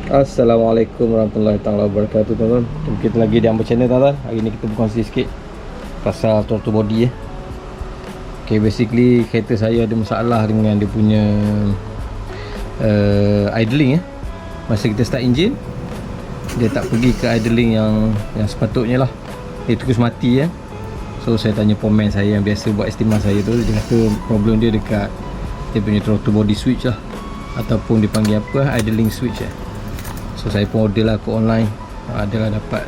Assalamualaikum warahmatullahi taala wabarakatuh, tuan-tuan. Kita lagi di Amber Channel, tuan-tuan. Hari ni kita berkongsi sikit pasal throttle body. Okay, basically kereta saya ada masalah dengan dia punya idling. Masa kita start engine, dia tak pergi ke idling yang sepatutnya lah. Dia terus mati. So saya tanya pomen saya yang biasa buat estimasi saya tu, dia kata problem dia dekat dia punya throttle body switch lah, ataupun dipanggil apa, idling switch. So saya pun order lah ke online. Adalah dapat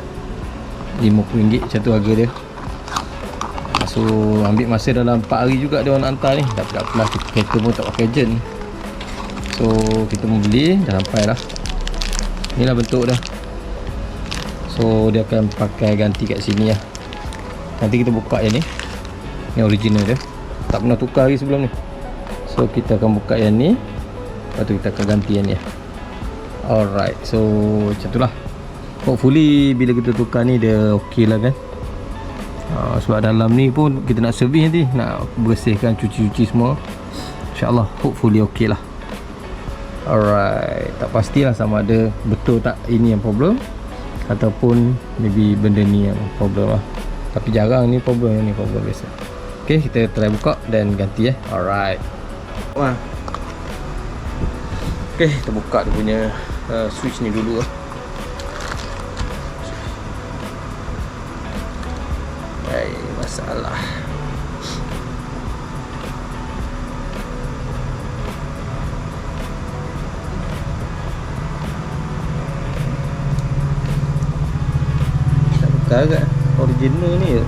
RM50 macam tu harga dia. So ambil masa dalam 4 hari juga dia orang nak hantar ni. Tak apalah, kereta pun tak pakai agent. So kita pun beli, dah sampai lah. Inilah bentuk dah. So dia akan pakai ganti kat sini lah. Nanti kita buka yang ni. Ni original dia, tak pernah tukar lagi sebelum ni. So kita akan buka yang ni, lepas tu kita akan ganti yang ni. Alright, so macam tu lah. Hopefully bila kita tukar ni dia ok lah kan. Sebab dalam ni pun kita nak servis nanti, nak bersihkan, cuci-cuci semua. InsyaAllah hopefully ok lah. Alright, tak pastilah sama ada betul tak ini yang problem, ataupun maybe benda ni yang problem lah. Tapi jarang ni problem, ni problem biasa. Ok, kita try buka dan ganti. Alright. Wah. Ok, kita buka dia punya switch ni dulu. Masalah. Tak buka agak original ni je.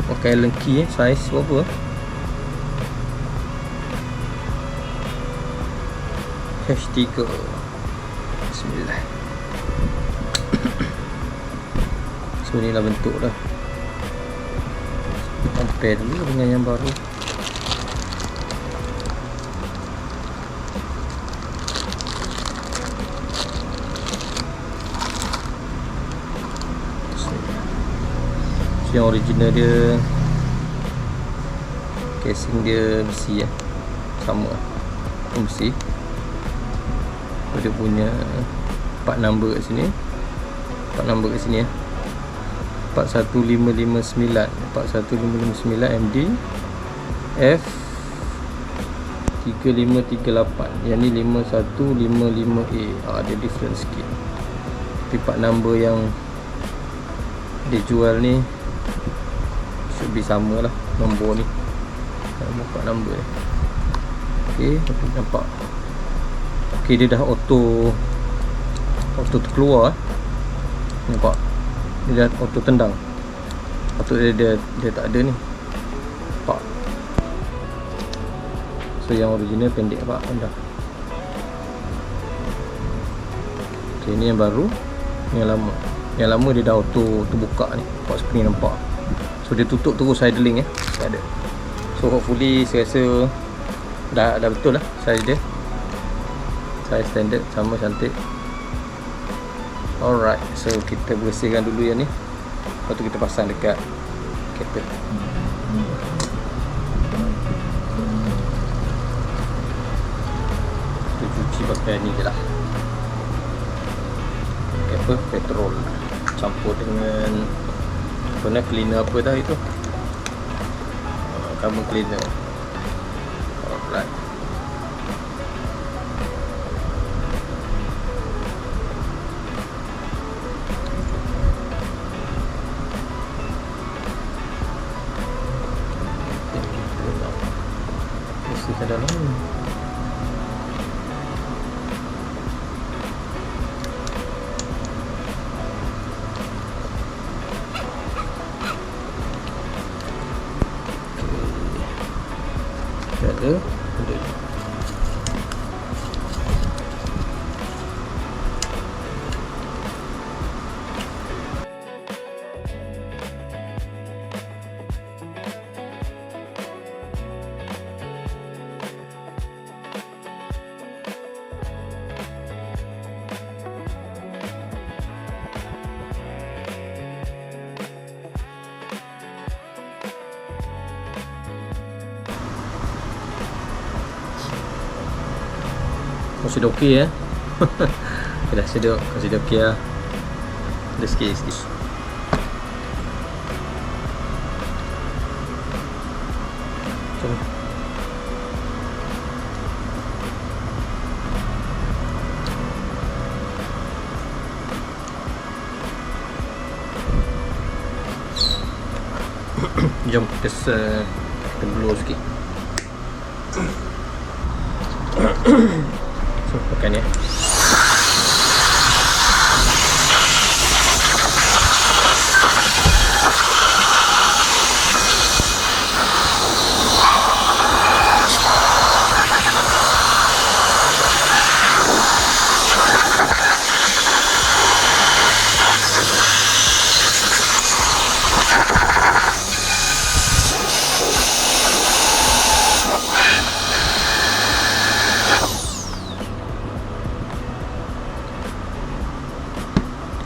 Pakai Allen key, size berapa? #3. Bismillah. So inilah bentuk dah. Compare dulu dengan yang baru. Yang original dia, casing dia besi sama besi. Dia punya part number kat sini, 41559 MD F 3538. Yang ni 5155A. Ada different sikit, tapi part number yang dia jual ni should be sama lah, nombor ni, part number ni. Ok, nampak. Ok, dia dah auto terkeluar. Nampak, dia dah auto tendang. Patut dia tak ada ni. Nampak. So yang original pendek pak dah. Ok, ni yang baru, yang lama. Yang lama dia dah auto terbuka ni, port screen nampak. So dia tutup terus idling tak ada. So hopefully saya rasa dah betul lah size dia. Size standard, sama cantik. Alright, so kita bersihkan dulu yang ni, lepas tu kita pasang dekat kereta. Kita cuci pakai ni je lah. Okay, apa? Petrol campur dengan apa, cleaner apa dah itu, carbon cleaner. Alright. Ke dalam ni. Ada. Consider okey ya. Dah sedap, consider okey lah. Ada sikit. Jom kita blow sikit. So makan ya.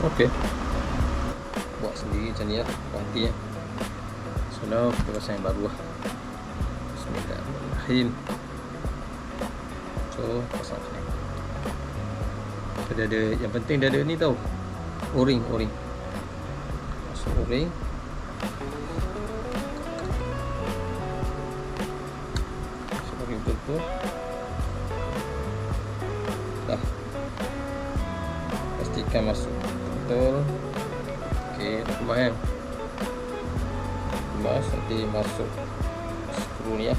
Okey. Buat sendiri macam ni lah, ganti ya. So now kita pasang yang baru lah. Bismillahirrahmanirrahim. So pasang ni. Dia ada, yang penting dia ada ni tau, O-ring. Masuk O-ring. Masuk O-ring betul. Dah. Pastikan masuk betul. Okey, dah kemas kan. Kemas, nanti masuk skru ni ya.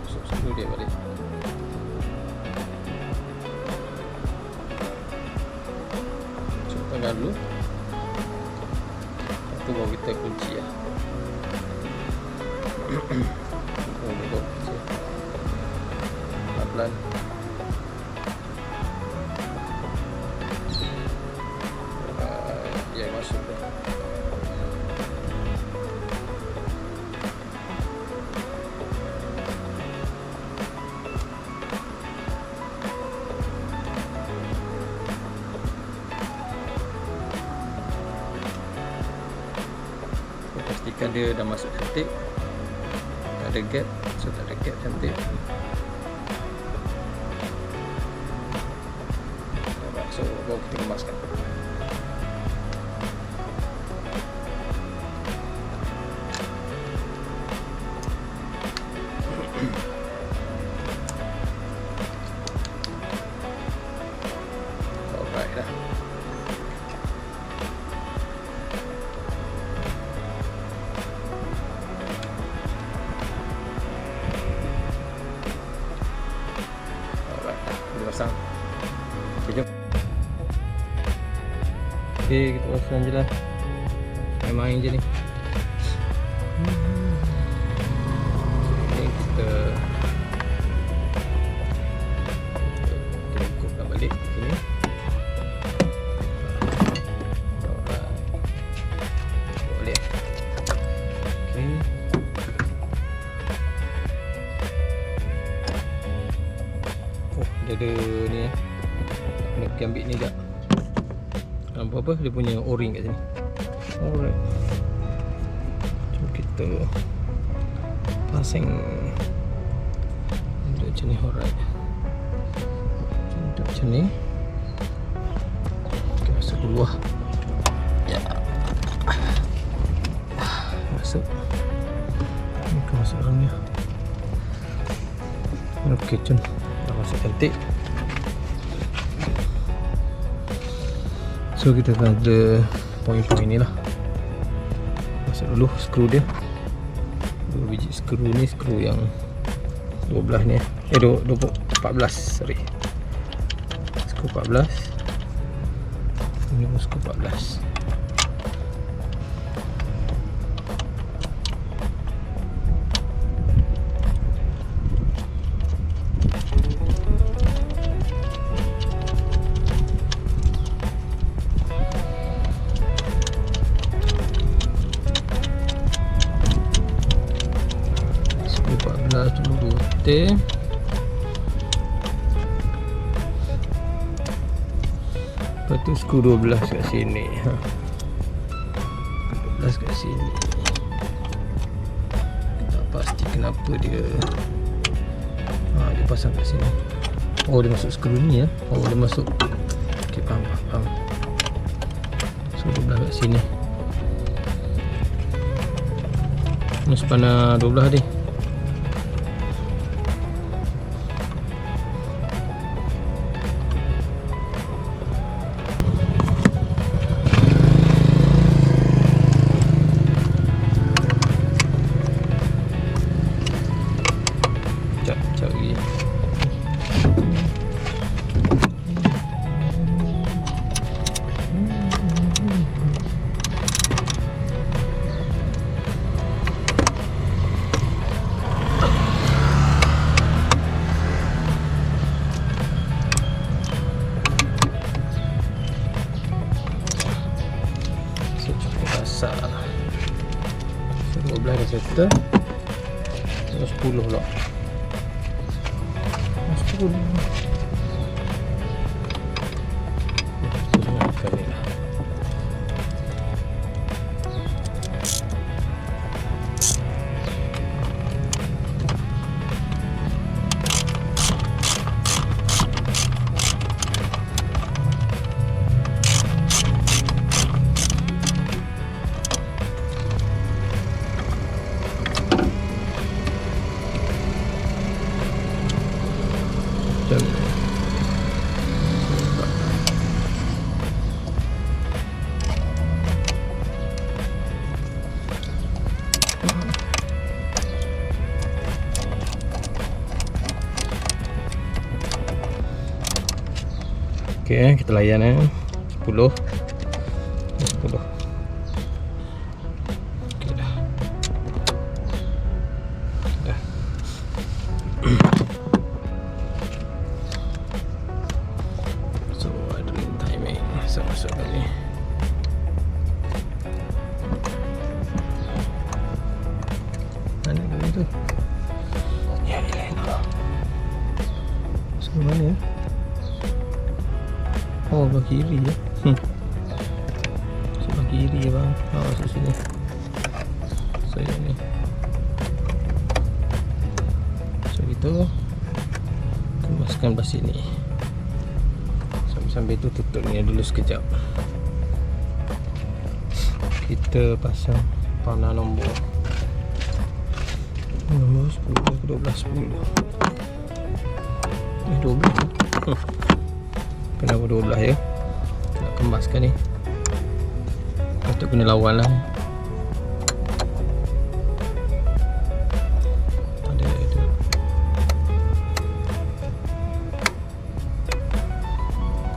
Masuk skru dia balik. Cuba tengah dulu. Lepas tu baru kita kunci ya. Pelan-pelan. Dia masuk dah. Pastikan dia dah masuk cantik. Tak ada gap. So tak ada gap cantik. So baru kita kemaskan. Alright dah. Alright dah, kita pasang. Okay, jom. Okay, kita pasang je lah. Main-main je ni. Ni kita ikutkan balik sini. Alright. Boleh. Okay. Oh, dia ada ni ya. Kena pergi ambil ni sekejap. Nampak apa? Dia punya O-ring kat sini. Alright. Jom kita pasang macam ni. Alright. Macam ni. Kita masuk dulu lah. Ya. Masuk. Kita masuk dalamnya. Okey, jom. Dah masuk cantik. So kita akan ada poin-poin ni lah. Masuk dulu skru dia. 2 biji skru ni, skru yang 12 ni 14, sorry. Skru 14. Ini skru 14. Dulu rotate. Lepas tu skru 12 kat sini. 12 kat sini. pasti kenapa dia dia pasang kat sini. Oh, dia masuk skru ni ya. Oh, dia masuk. Okey, faham. So dia belah kat sini. Ni sepanah 12 ni. Cari. Cukup basah. 12 dah settle. 10 pula. 10. Okey, kita layan 10. 10. Okey dah. Dah. So, idling timing. So, masuk ni. Mana dia tu? Ya, ilah. So, mana ya? Oh, belah kiri ya. Sebelah kiri ya bang. Masuk sini. Saya ni. So itu kemaskan belah sini. Sambil tu tutup ni dulu sekejap. Kita pasang panah nombor 10 ke 12. 12. Kenapa 12 ya? Nak kemaskan ni. Patut kena lawan lah. Ada.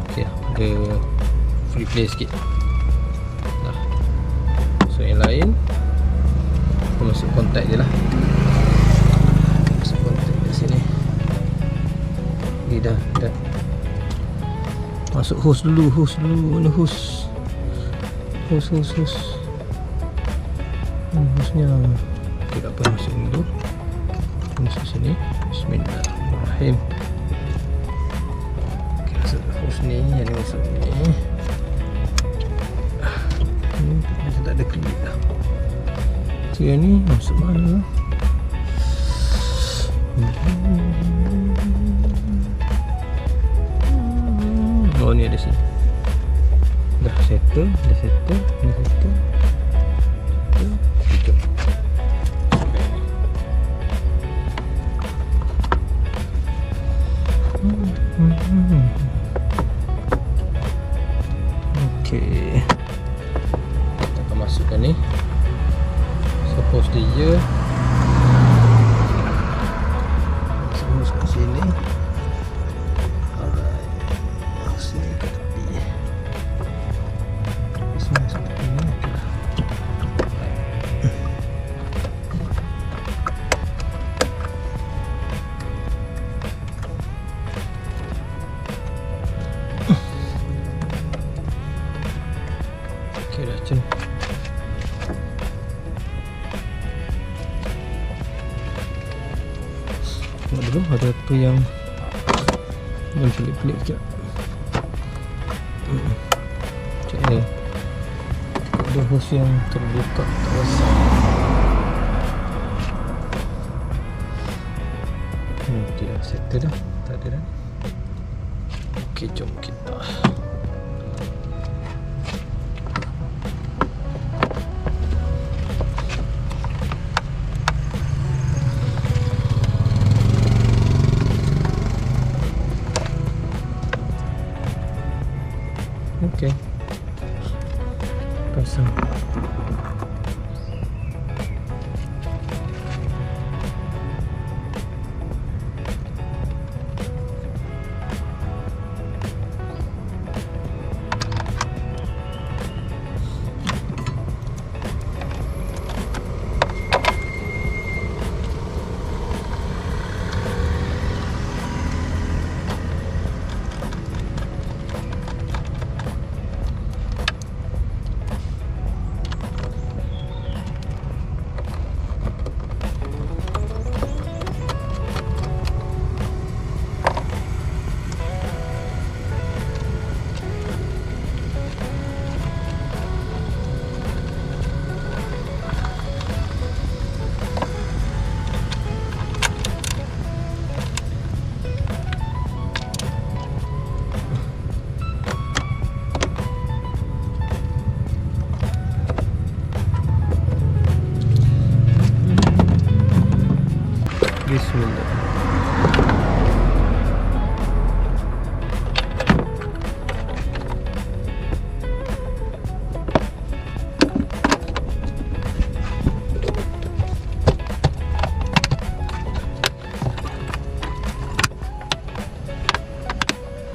Okey, ada free play sikit. Dah. So yang lain aku masuk kontak je lah. Masuk kontak kat sini. Ni dah. Masuk hose dulu. Mana hose? Hose. Hose-nya. Okay, tak apa, masuk dulu. Masuk sini. Bismillahirrahmanirrahim. Okay, masuk hose ni. Yang ni masuk ni. Ni tak ada klip dah. So yang ni masuk mana? Oh, ni ada sini. Dah settle. Ni settle. Tutup. Okey. Kita akan masukkan ni. Suppose dia masuk ke sini. Okey dah macam ni. Tengok dulu ada apa yang pelik-pelik sekejap. Macam ni. Ada hose yang terbuka tak rasa. Okey dah, settle dah. Tak ada dah. Okey, jom kita. Okey. Pasang. Bismillah.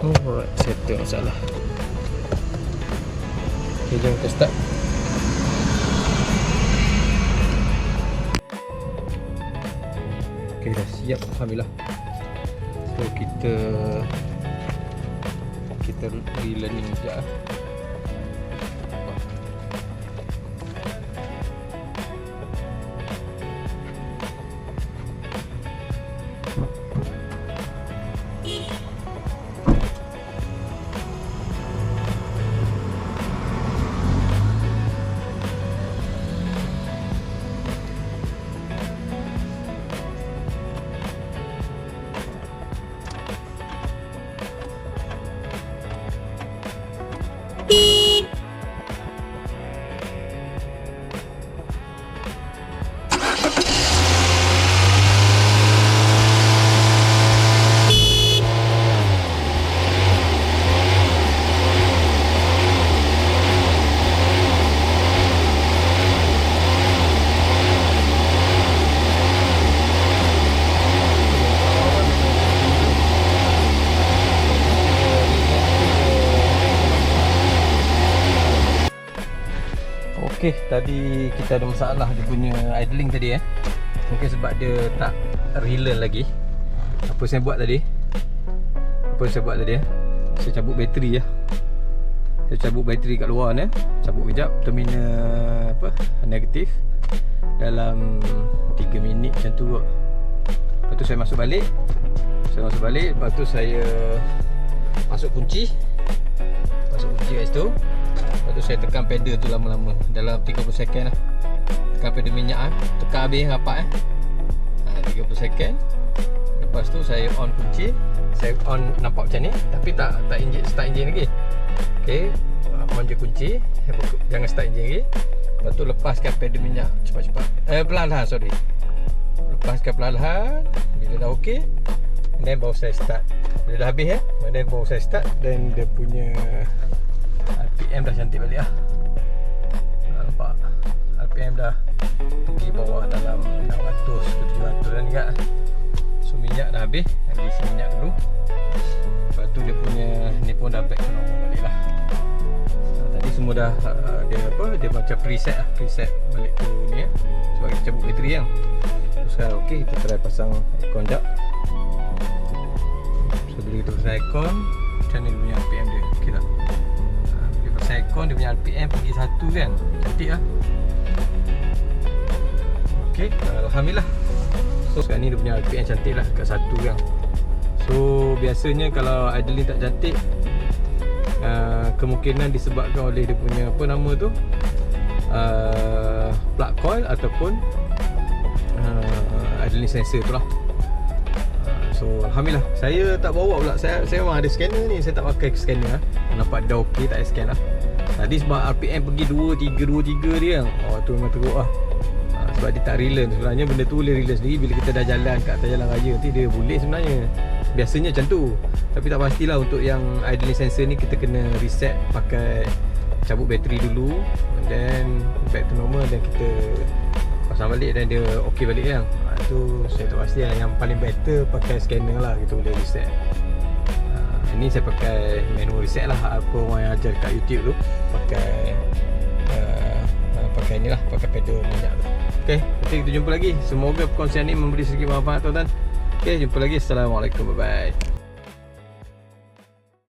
Alright, settle masalah. Okay, jom kita start. Okay, dah siap, alhamdulillah. So kita relearning sekejap. Okey, tadi kita ada masalah dia punya idling tadi Mungkin sebab dia tak relearn lagi. Apa saya buat tadi? Saya cabut bateri Saya cabut bateri kat luar ni. Cabut kejap terminal negatif. Dalam 3 minit macam tu kot. Lepas tu saya masuk balik. Lepas tu saya masuk kunci kat situ. Lepas tu saya tekan pedal tu lama-lama. Dalam 30 second lah. Tekan pedal minyak tekan habis rapat 30 second. Lepas tu saya on kunci. Saya on nampak macam ni. Tapi tak start enjin lagi. Okay, on je kunci. Jangan start enjin lagi. Lepas tu lepaskan pedal minyak cepat-cepat. Perlahan-lahan, sorry. Lepaskan perlahan. Bila dah okey, then baru saya start. Bila dah habis then baru saya start. Dan dia punya RPM dah cantik balik lah. Nampak RPM dah pergi bawah dalam 600 ke 700 dan juga. So minyak dah habis. Isi minyak dulu. Lepas tu dia punya ni pun dah back to normal balik lah. Tadi semua dah dia macam preset balik tu ni sebab kita cabut bateri kan. So sekarang okey, kita try pasang aircon jap. So bila kita pasang aircon, macam ni dia punya RPM dia. Okey tak? Bila pasang aircon dia punya RPM pergi 1 kan. Cantik lah. Okey, alhamdulillah. So sekarang ni dia punya RPM cantik lah kat 1 kan. So biasanya kalau idling tak cantik, kemungkinan disebabkan oleh dia punya plug coil ataupun idling sensor tu lah. So Alhamdulillah, saya tak bawa pula. Saya memang ada scanner ni, saya tak pakai scanner. Nampak dah okey, tak payah scan lah. Tadi sebab RPM pergi 2.3 dia. Oh tu memang teruk lah. Sebab dia tak relearn. Sebenarnya benda tu boleh relearn sendiri bila kita dah jalan kat atas jalan raya. Nanti dia boleh sebenarnya. Biasanya macam tu. Tapi tak pastilah. Untuk yang idling sensor ni kita kena reset pakai cabut bateri dulu, and then back to normal, dan kita pasang balik dan dia okey balik kan. Itu saya tak pasti lah. Yang paling better pakai scanner lah, kita boleh reset. Ini saya pakai manual reset lah. Apa orang yang ajar kat YouTube tu pakai pakai ni lah, pakai pedal minyak tu. Okay, nanti kita jumpa lagi. Semoga perkongsian ni memberi sedikit manfaat tuan-tuan. Okay, jumpa lagi. Assalamualaikum, bye bye.